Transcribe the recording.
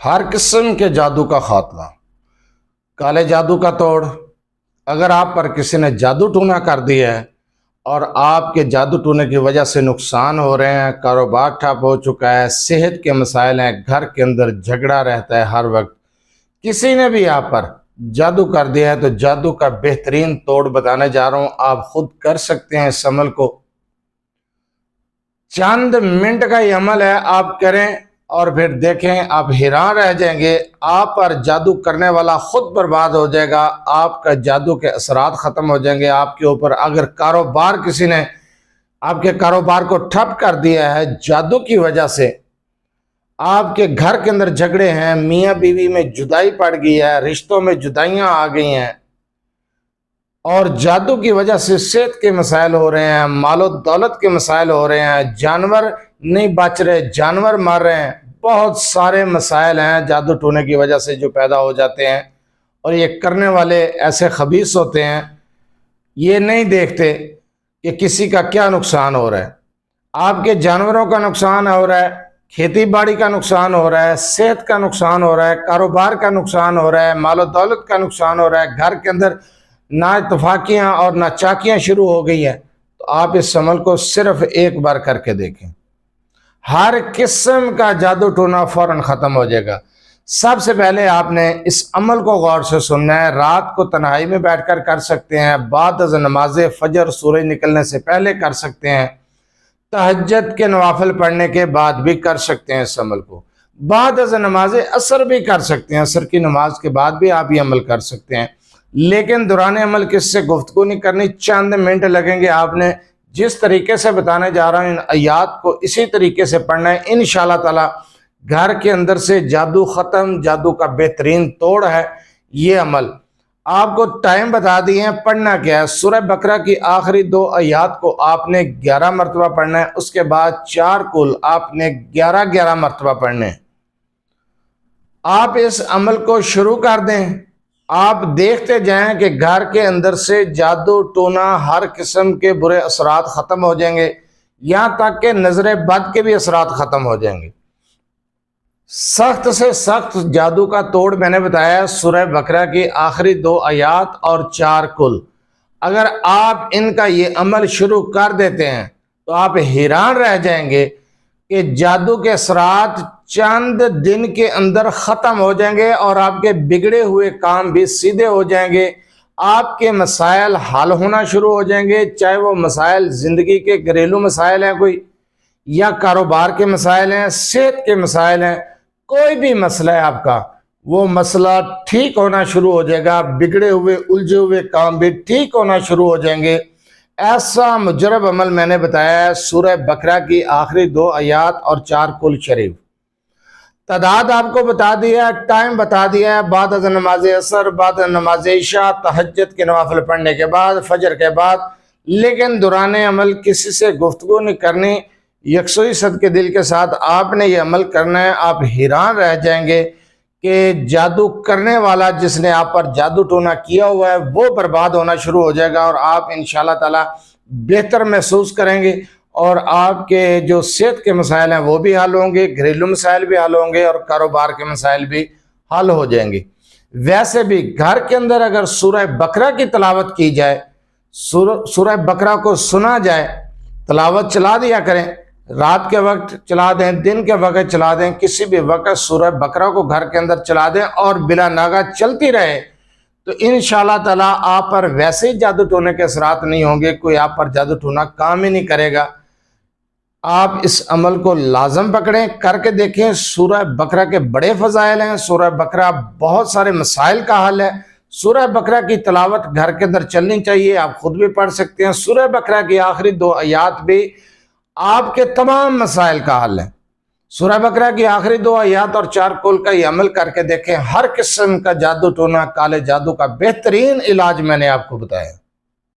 ہر قسم کے جادو کا خاتمہ، کالے جادو کا توڑ۔ اگر آپ پر کسی نے جادو ٹونا کر دیا ہے اور آپ کے جادو ٹونے کی وجہ سے نقصان ہو رہے ہیں، کاروبار ٹھپ ہو چکا ہے، صحت کے مسائل ہیں، گھر کے اندر جھگڑا رہتا ہے ہر وقت، کسی نے بھی آپ پر جادو کر دیا ہے، تو جادو کا بہترین توڑ بتانے جا رہا ہوں۔ آپ خود کر سکتے ہیں اس عمل کو، چند منٹ کا یہ عمل ہے، آپ کریں اور پھر دیکھیں، آپ حیران رہ جائیں گے۔ آپ پر جادو کرنے والا خود برباد ہو جائے گا، آپ کا جادو کے اثرات ختم ہو جائیں گے آپ کے اوپر۔ اگر کاروبار کسی نے آپ کے کاروبار کو ٹھپ کر دیا ہے جادو کی وجہ سے، آپ کے گھر کے اندر جھگڑے ہیں، میاں بیوی میں جدائی پڑ گئی ہے، رشتوں میں جدائیاں آ گئی ہیں، اور جادو کی وجہ سے صحت کے مسائل ہو رہے ہیں، مال و دولت کے مسائل ہو رہے ہیں، جانور نہیں بچ رہے، جانور مر رہے ہیں، بہت سارے مسائل ہیں جادو ٹونے کی وجہ سے جو پیدا ہو جاتے ہیں۔ اور یہ کرنے والے ایسے خبیث ہوتے ہیں، یہ نہیں دیکھتے کہ کسی کا کیا نقصان ہو رہا ہے۔ آپ کے جانوروں کا نقصان ہو رہا ہے، کھیتی باڑی کا نقصان ہو رہا ہے، صحت کا نقصان ہو رہا ہے، کاروبار کا نقصان ہو رہا ہے، مال و دولت کا نقصان ہو رہا ہے، گھر کے اندر نا اتفاقیاں اور نا چاکیاں شروع ہو گئی ہیں، تو آپ اس عمل کو صرف ایک بار کر کے دیکھیں، ہر قسم کا جادو ٹونا فوراً ختم ہو جائے گا۔ سب سے پہلے آپ نے اس عمل کو غور سے سننا ہے، رات کو تنہائی میں بیٹھ کر کر سکتے ہیں، بعد از نماز فجر سورج نکلنے سے پہلے کر سکتے ہیں، تہجد کے نوافل پڑھنے کے بعد بھی کر سکتے ہیں اس عمل کو، بعد از نماز عصر بھی کر سکتے ہیں، عصر کی نماز کے بعد بھی آپ یہ عمل کر سکتے ہیں، لیکن دوران عمل کس سے گفتگو نہیں کرنی، چند منٹ لگیں گے۔ آپ نے جس طریقے سے بتانے جا رہا ہوں ان آیات کو اسی طریقے سے پڑھنا ہے، انشاءاللہ تعالی گھر کے اندر سے جادو ختم، جادو کا بہترین توڑ ہے یہ عمل۔ آپ کو ٹائم بتا دیے ہیں، پڑھنا کیا ہے۔ سورہ بقرہ کی آخری 2 آیات کو آپ نے 11 مرتبہ پڑھنا ہے، اس کے بعد 4 کل آپ نے 11 مرتبہ پڑھنے ہیں۔ آپ اس عمل کو شروع کر دیں، آپ دیکھتے جائیں کہ گھر کے اندر سے جادو ٹونا ہر قسم کے برے اثرات ختم ہو جائیں گے، یہاں تک کہ نظر بد کے بھی اثرات ختم ہو جائیں گے۔ سخت سے سخت جادو کا توڑ میں نے بتایا سورہ بقرہ کی آخری 2 آیات اور 4 کل۔ اگر آپ ان کا یہ عمل شروع کر دیتے ہیں تو آپ حیران رہ جائیں گے کہ جادو کے اثرات چند دن کے اندر ختم ہو جائیں گے، اور آپ کے بگڑے ہوئے کام بھی سیدھے ہو جائیں گے، آپ کے مسائل حل ہونا شروع ہو جائیں گے، چاہے وہ مسائل زندگی کے گھریلو مسائل ہیں کوئی، یا کاروبار کے مسائل ہیں، صحت کے مسائل ہیں، کوئی بھی مسئلہ ہے آپ کا، وہ مسئلہ ٹھیک ہونا شروع ہو جائے گا، بگڑے ہوئے الجھے ہوئے کام بھی ٹھیک ہونا شروع ہو جائیں گے۔ ایسا مجرب عمل میں نے بتایا ہے سورہ بقرہ کی آخری 2 آیات اور 4 کل شریف۔ تعداد آپ کو بتا دیا ہے، ٹائم بتا دیا ہے، بعد از نماز عصر، بعد از نماز عشاء، تہجد کے نوافل پڑھنے کے بعد، فجر کے بعد، لیکن دوران عمل کسی سے گفتگو نہیں کرنی، یکسوئی صدقے دل کے ساتھ آپ نے یہ عمل کرنا ہے۔ آپ حیران رہ جائیں گے کہ جادو کرنے والا جس نے آپ پر جادو ٹونا کیا ہوا ہے وہ برباد ہونا شروع ہو جائے گا، اور آپ انشاءاللہ تعالی بہتر محسوس کریں گے، اور آپ کے جو صحت کے مسائل ہیں وہ بھی حل ہوں گے، گھریلو مسائل بھی حل ہوں گے، اور کاروبار کے مسائل بھی حل ہو جائیں گے۔ ویسے بھی گھر کے اندر اگر سورہ بقرہ کی تلاوت کی جائے، سورہ بقرہ کو سنا جائے، تلاوت چلا دیا کریں، رات کے وقت چلا دیں، دن کے وقت چلا دیں، کسی بھی وقت سورہ بقرہ کو گھر کے اندر چلا دیں اور بلا ناغہ چلتی رہے، تو انشاءاللہ تعالی آپ پر ویسے ہی جادو ٹونے کے اثرات نہیں ہوں گے، کوئی آپ پر جادو ٹونا کام ہی نہیں کرے گا۔ آپ اس عمل کو لازم پکڑیں، کر کے دیکھیں۔ سورہ بقرہ کے بڑے فضائل ہیں، سورہ بقرہ بہت سارے مسائل کا حل ہے، سورہ بقرہ کی تلاوت گھر کے اندر چلنی چاہیے، آپ خود بھی پڑھ سکتے ہیں۔ سورہ بقرہ کی آخری 2 آیات بھی آپ کے تمام مسائل کا حل ہے۔ سورہ بقرہ کی آخری 2 آیات اور 4 کل کا یہ عمل کر کے دیکھیں، ہر قسم کا جادو ٹونا، کالے جادو کا بہترین علاج میں نے آپ کو بتایا۔